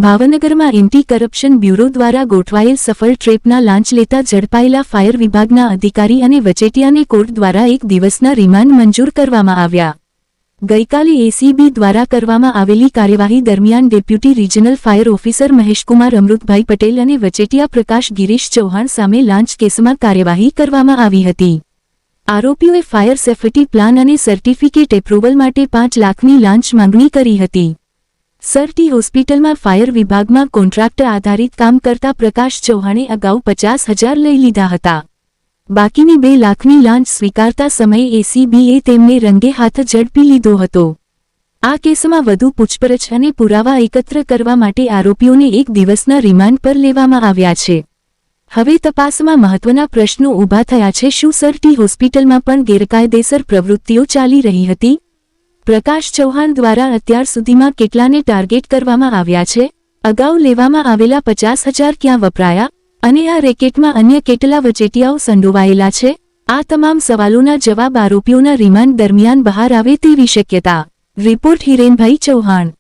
ભાવનગરમાં anti corruption bureau દ્વારા ગોઠવાયેલ સફળ ટ્રેપના લાંચ લેતા ઝડપાયેલા ફાયર વિભાગના અધિકારી અને વચેટિયાને કોર્ટ દ્વારા 1 દિવસના રિમાન્ડ મંજૂર કરવામાં આવ્યા. ગઈકાલે એસીબી દ્વારા કરવામાં આવેલી કાર્યવાહી દરમિયાન deputy regional fire officer Maheshkumar Amritbhai Patel અને વચેટિયા પ્રકાશ ગિરીશ ચૌહાણ સામે લાંચ કેસમાં કાર્યવાહી કરવામાં આવી હતી. આરોપીઓએ ફાયર સેફટી પ્લાન અને સર્ટિફિકેટ એપ્રુવલ માટે 5 લાખની લાંચ માંગણી કરી હતી. સર ટી હોસ્પિટલમાં ફાયર વિભાગમાં કોન્ટ્રાક્ટર આધારિત કામ કરતા પ્રકાશ ચૌહાણે અગાઉ 50,000 લઈ લીધા હતા. બાકીની 2 લાખની લાંચ સ્વીકારતા સમયે એસીબીએ તેમને રંગે હાથ ઝડપી લીધો હતો. આ કેસમાં વધુ પૂછપરછ અને પુરાવા એકત્ર કરવા માટે આરોપીઓને 1 દિવસના રિમાન્ડ પર લેવામાં આવ્યા છે. હવે તપાસમાં મહત્વના પ્રશ્નો ઊભા થયા છે. શું સર ટી હોસ્પિટલમાં પણ ગેરકાયદેસર પ્રવૃત્તિઓ ચાલી રહી હતી? પ્રકાશ ચૌહાણ દ્વારા અત્યાર સુધીમાં કેટલાને ટાર્ગેટ કરવામાં આવ્યા છે? અગાઉ લેવામાં આવેલા 50,000 ક્યાં વપરાયા? અને આ રેકેટમાં અન્ય કેટલા વચેટિયાઓ સંડોવાયેલા છે? આ તમામ સવાલોના જવાબ આરોપીઓના રિમાન્ડ દરમિયાન બહાર આવે તેવી શક્યતા. રિપોર્ટ હિરેનભાઈ ચૌહાણ.